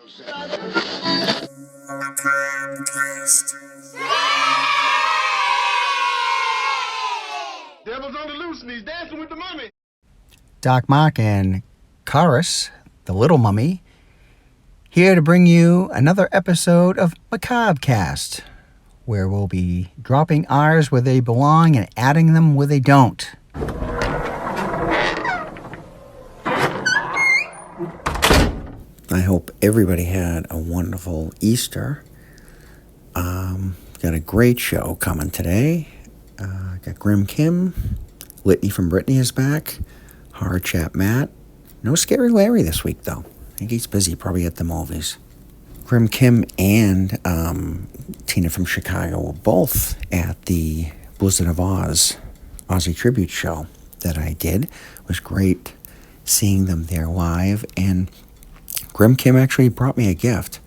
Macabre Cast. Devil's on the loose and he's dancing with the mummy. Doc Mark and Chorus, the Little Mummy, here to bring you another episode of Macabre Cast, where we'll be dropping R's where they belong and adding them where they don't. I hope everybody had a wonderful Easter. Got a great show coming today. Got Grim Kim, Litany from Brittany is back, Horror Chat Matt. No Scary Larry this week, though. I think he's busy, probably at the movies. Grim Kim and Tina from Chicago were both at the Blizzard of Oz Aussie tribute show that I did. It was great seeing them there live, and Grim Kim actually brought me a gift.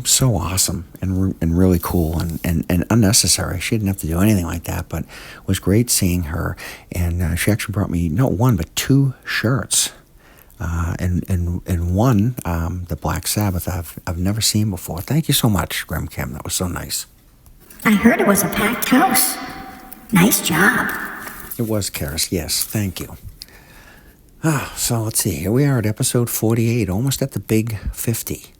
So awesome and really cool and unnecessary. She didn't have to do anything like that, but it was great seeing her. And she actually brought me not one but two shirts. And one, the Black Sabbath, I've never seen before. Thank you so much, Grim Kim. That was so nice. I heard it was a packed house. Nice job. It was, Karis. Yes, thank you. So let's see. Here we are at episode 48, almost at the big 50.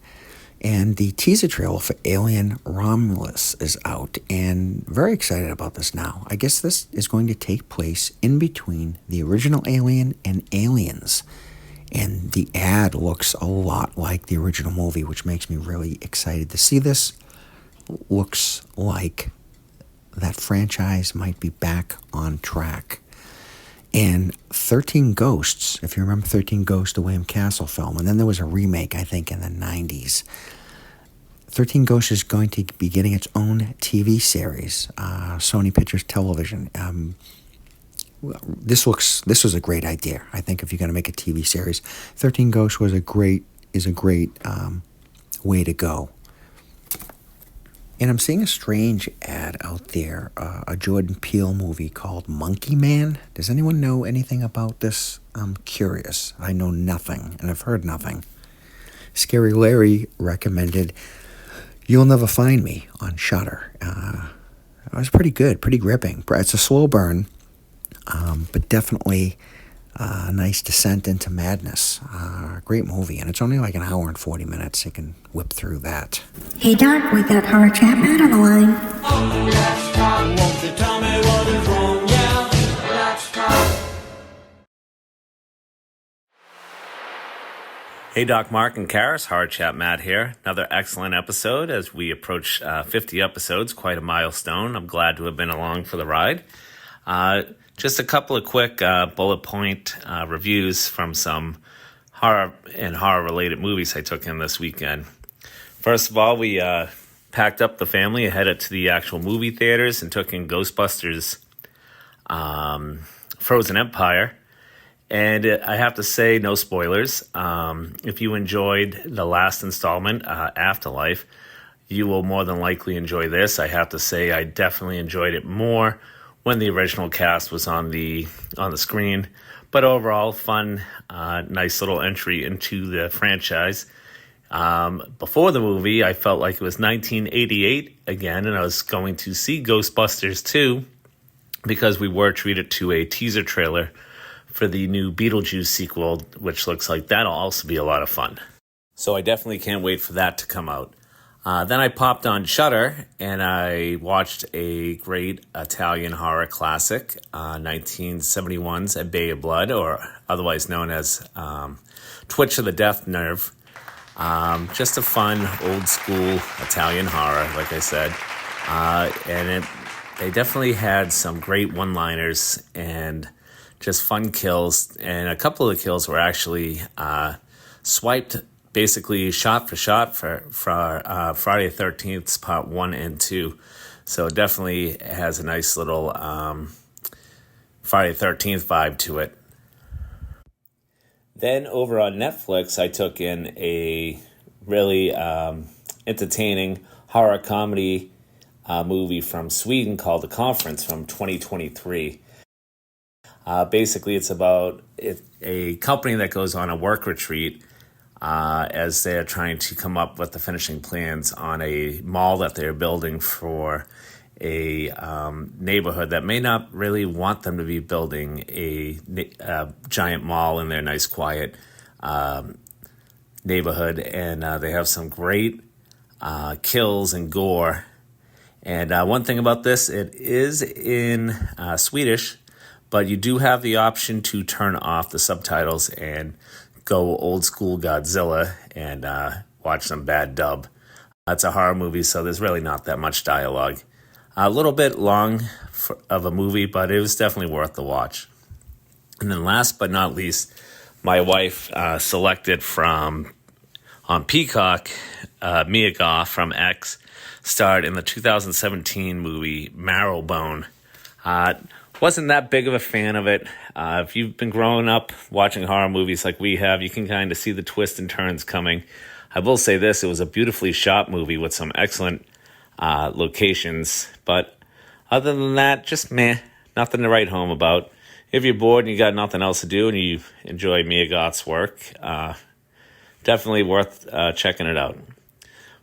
And the teaser trailer for Alien Romulus is out, and very excited about this now. I guess this is going to take place in between the original Alien and Aliens. And the ad looks a lot like the original movie, which makes me really excited to see this. Looks like that franchise might be back on track. And 13 Ghosts, if you remember 13 Ghosts, the William Castle film, and then there was a remake, I think, in the 90s. 13 Ghosts is going to be getting its own TV series, Sony Pictures Television. This was a great idea. I think if you're going to make a TV series, 13 Ghosts is a great way to go. And I'm seeing a strange ad out there, a Jordan Peele movie called Monkey Man. Does anyone know anything about this? I'm curious. I know nothing, and I've heard nothing. Scary Larry recommended You'll Never Find Me on Shudder. It was pretty good, pretty gripping. It's a slow burn, but definitely a nice descent into madness. Great movie, and it's only like an hour and 40 minutes. You can whip through that. Hey, Doc, we got Horror Chat Matt on the line. Oh, let's talk. Won't you tell me what is wrong? Yeah, let's talk. Hey, Doc Mark and Karis, Horror Chat Matt here. Another excellent episode as we approach 50 episodes, quite a milestone. I'm glad to have been along for the ride. Just a couple of quick bullet point reviews from some horror and horror-related movies I took in this weekend. First of all, we packed up the family and headed to the actual movie theaters and took in Ghostbusters Frozen Empire. And I have to say, no spoilers. If you enjoyed the last installment, Afterlife, you will more than likely enjoy this. I have to say, I definitely enjoyed it more when the original cast was on the screen. But overall, fun, nice little entry into the franchise. Before the movie, I felt like it was 1988 again, and I was going to see Ghostbusters 2 because we were treated to a teaser trailer for the new Beetlejuice sequel, which looks like that'll also be a lot of fun. So I definitely can't wait for that to come out. Then I popped on Shudder and I watched a great Italian horror classic, 1971's A Bay of Blood, or otherwise known as Twitch of the Death Nerve. Just a fun, old school Italian horror, like I said. And they definitely had some great one-liners and just fun kills. And a couple of the kills were actually swiped basically shot for shot for Friday the 13th, part 1 and 2. So it definitely has a nice little Friday the 13th vibe to it. Then over on Netflix, I took in a really entertaining horror comedy movie from Sweden called The Conference from 2023. Basically, it's about a company that goes on a work retreat as they're trying to come up with the finishing plans on a mall that they're building for a neighborhood that may not really want them to be building a giant mall in their nice, quiet neighborhood. And they have some great kills and gore. And one thing about this, it is in Swedish, but you do have the option to turn off the subtitles and go old school Godzilla and watch some bad dub. It's a horror movie, so there's really not that much dialogue. A little bit long of a movie, but it was definitely worth the watch. And then last but not least, my wife selected from on Peacock, Mia Goth from X, starred in the 2017 movie Marrowbone. Wasn't that big of a fan of it. If you've been growing up watching horror movies like we have, you can kind of see the twists and turns coming. I will say this, it was a beautifully shot movie with some excellent locations, but other than that, just meh, nothing to write home about. If you're bored and you got nothing else to do and you enjoy Mia Goth's work, definitely worth checking it out.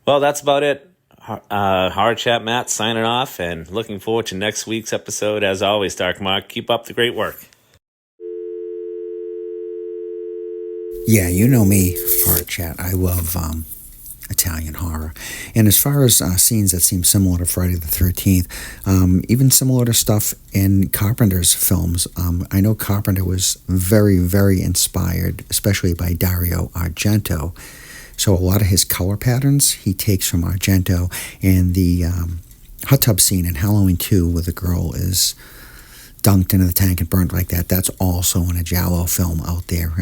Well, that's about it. Horror Chat Matt signing off and looking forward to next week's episode. As always, Dark Mark, keep up the great work. Yeah, you know me, Horror Chat. I love Italian horror. And as far as scenes that seem similar to Friday the 13th, even similar to stuff in Carpenter's films, I know Carpenter was very, very inspired, especially by Dario Argento. So a lot of his color patterns he takes from Argento, and the hot tub scene in Halloween 2 where the girl is dunked into the tank and burnt like that, that's also in a Giallo film out there.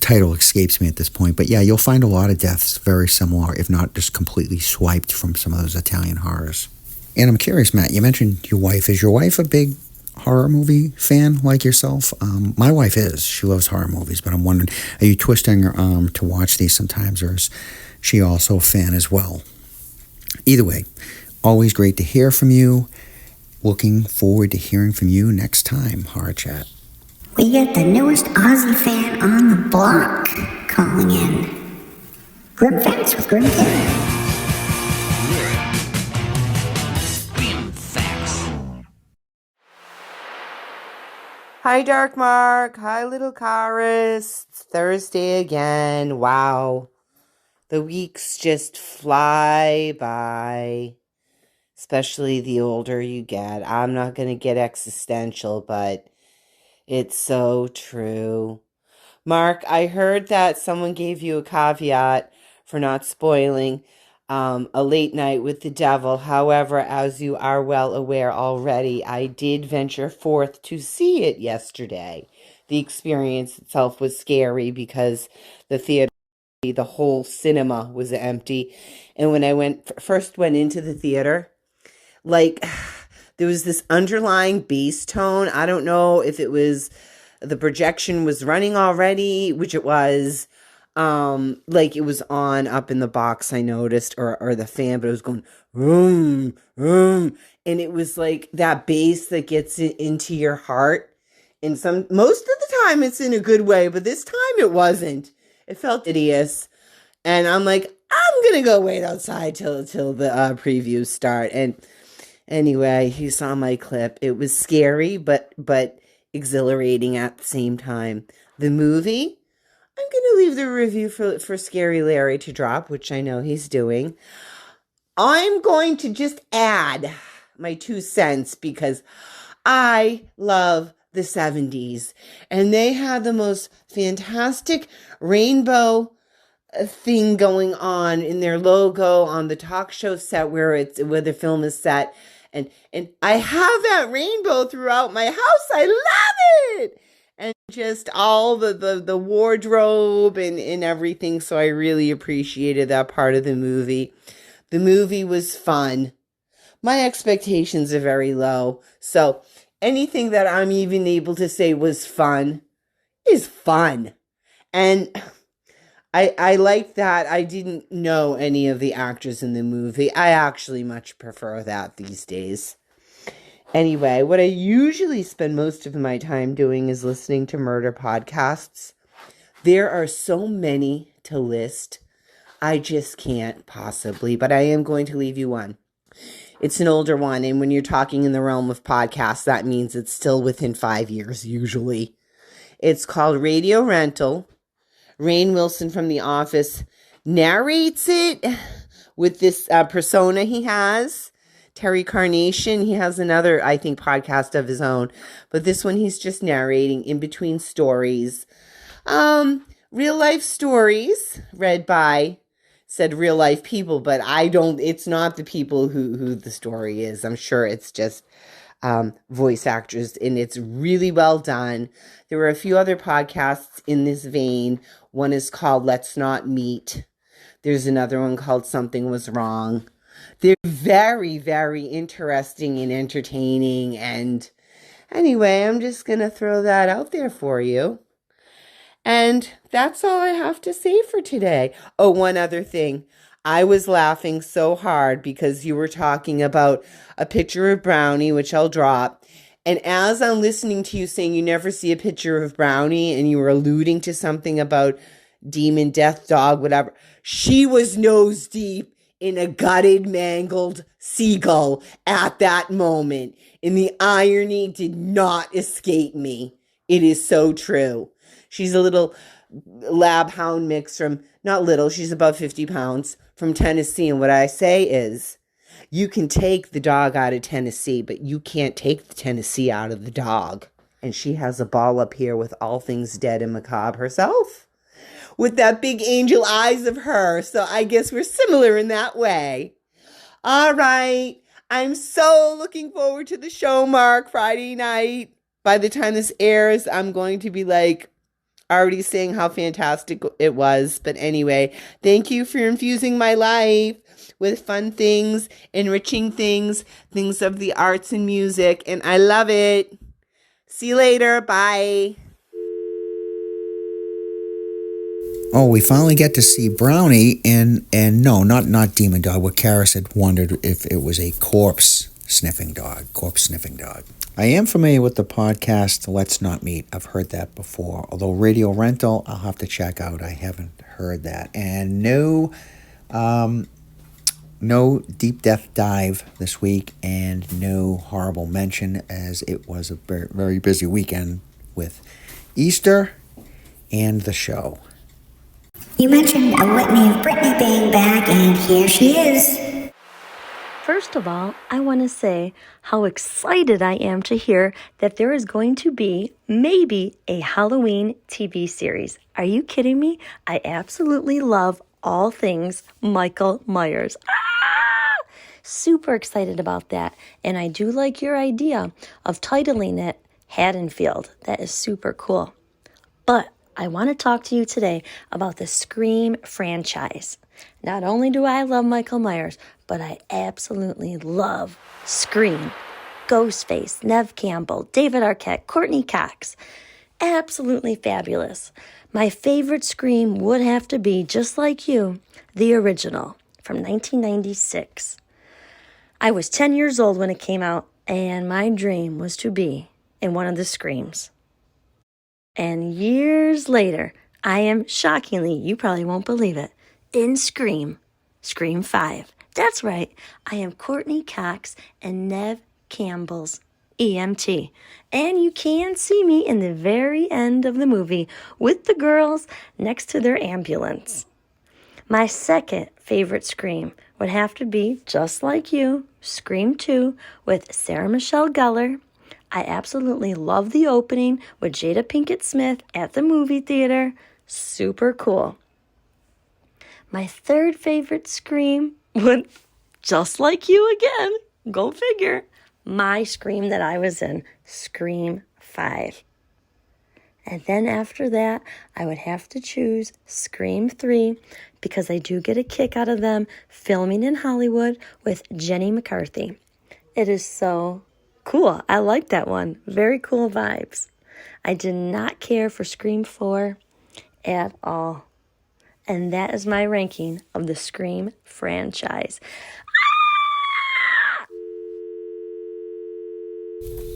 Title escapes me at this point, but yeah, you'll find a lot of deaths very similar, if not just completely swiped from some of those Italian horrors. And I'm curious, Matt, you mentioned your wife. Is your wife a big horror movie fan like yourself? My wife is. She loves horror movies, but I'm wondering, are you twisting her arm to watch these sometimes, or is she also a fan as well? Either way, always great to hear from you. Looking forward to hearing from you next time, Horror Chat. We get the newest Aussie fan on the block calling in. Grim Facts with Grim Terry. Hi, Dark Mark. Hi, Little Karis. It's Thursday again. Wow. The weeks just fly by, especially the older you get. I'm not going to get existential, but it's so true. Mark, I heard that someone gave you a caveat for not spoiling A Late Night with the Devil. However, as you are well aware already, I did venture forth to see it yesterday. The experience itself was scary because the theater, the whole cinema was empty. And when I first went into the theater, like, there was this underlying bass tone. I don't know if it was the projection was running already, which it was. Like it was on up in the box, I noticed, or the fan, but it was going vroom, vroom, and it was like that bass that gets it into your heart. And most of the time it's in a good way, but this time it wasn't. It felt hideous, and I'm like, I'm gonna go wait outside till the previews start. And anyway, you saw my clip. It was scary, but exhilarating at the same time. The movie, I'm going to leave the review for Scary Larry to drop, which I know he's doing. I'm going to just add my 2 cents because I love the 70s. And they had the most fantastic rainbow thing going on in their logo on the talk show set where the film is set. And I have that rainbow throughout my house. I love it. And just all the wardrobe and everything. So I really appreciated that part of the movie. The movie was fun. My expectations are very low. So anything that I'm even able to say was fun is fun. And I like that I didn't know any of the actors in the movie. I actually much prefer that these days. Anyway, what I usually spend most of my time doing is listening to murder podcasts. There are so many to list. I just can't possibly, but I am going to leave you one. It's an older one, and when you're talking in the realm of podcasts, that means it's still within 5 years, usually. It's called Radio Rental. Rainn Wilson from The Office narrates it with this persona he has. Terry Carnation, he has another, I think, podcast of his own. But this one, he's just narrating in between stories. Real life stories read by said real life people, but it's not the people who the story is. I'm sure it's just voice actors, and it's really well done. There were a few other podcasts in this vein. One is called Let's Not Meet. There's another one called Something Was Wrong. They're very, very interesting and entertaining. And anyway, I'm just going to throw that out there for you. And that's all I have to say for today. Oh, one other thing. I was laughing so hard because you were talking about a picture of Brownie, which I'll drop. And as I'm listening to you saying you never see a picture of Brownie, and you were alluding to something about demon, death dog, whatever, she was nose deep in a gutted, mangled seagull at that moment. And the irony did not escape me. It is so true. She's a little lab hound mix from, not little, she's about 50 pounds, from Tennessee. And what I say is, you can take the dog out of Tennessee, but you can't take the Tennessee out of the dog. And she has a ball up here with All Things Dead and Macabre herself, with that big angel eyes of her. So I guess we're similar in that way. All right. I'm so looking forward to the show, Mark, Friday night. By the time this airs, I'm going to be already saying how fantastic it was. But anyway, thank you for infusing my life with fun things, enriching things of the arts and music. And I love it. See you later. Bye. Oh, we finally get to see Brownie and no, not Demon Dog, what Karis had wondered if it was a corpse sniffing dog. I am familiar with the podcast Let's Not Meet. I've heard that before. Although Radio Rental, I'll have to check out. I haven't heard that. And no deep death dive this week, and no horrible mention, as it was a very, very busy weekend with Easter and the show. You mentioned a litany of Brittany being back, and here she is. First of all, I want to say how excited I am to hear that there is going to be maybe a Halloween TV series. Are you kidding me? I absolutely love all things Michael Myers. Super excited about that. And I do like your idea of titling it Haddonfield. That is super cool. But I want to talk to you today about the Scream franchise. Not only do I love Michael Myers, but I absolutely love Scream. Ghostface, Neve Campbell, David Arquette, Courtney Cox. Absolutely fabulous. My favorite Scream would have to be, just like you, the original from 1996. I was 10 years old when it came out, and my dream was to be in one of the Screams. And years later, I am shockingly, you probably won't believe it, in Scream 5. That's right, I am Courtney Cox and Neve Campbell's EMT. And you can see me in the very end of the movie with the girls next to their ambulance. My second favorite Scream would have to be, just like you, Scream 2 with Sarah Michelle Gellar. I absolutely love the opening with Jada Pinkett Smith at the movie theater. Super cool. My third favorite Scream would, just like you again, go figure, my Scream that I was in, Scream 5. And then after that, I would have to choose Scream 3 because I do get a kick out of them filming in Hollywood with Jenny McCarthy. It is so cool. I like that one. Very cool vibes. I did not care for Scream 4 at all. And that is my ranking of the Scream franchise.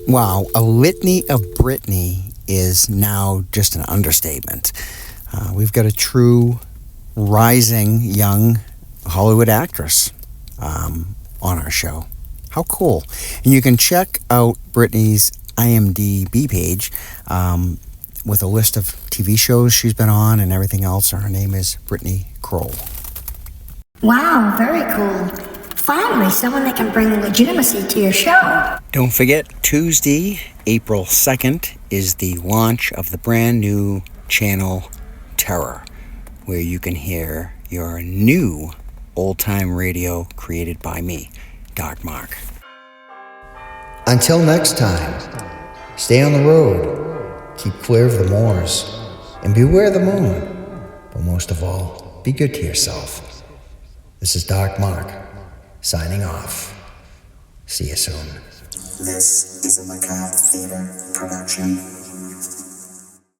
Wow, a litany of Britney is now just an understatement. We've got a true rising young Hollywood actress on our show. How cool. And you can check out Brittany's IMDb page with a list of TV shows she's been on and everything else. Her name is Brittany Kroll. Wow, very cool. Finally, someone that can bring legitimacy to your show. Don't forget, Tuesday, April 2nd, is the launch of the brand new channel Terror, where you can hear your new old-time radio created by me, Dark Mark. Until next time, stay on the road, keep clear of the moors, and beware the moon. But most of all, be good to yourself. This is Dark Mark, signing off. See you soon. This is a Macabre Theater production.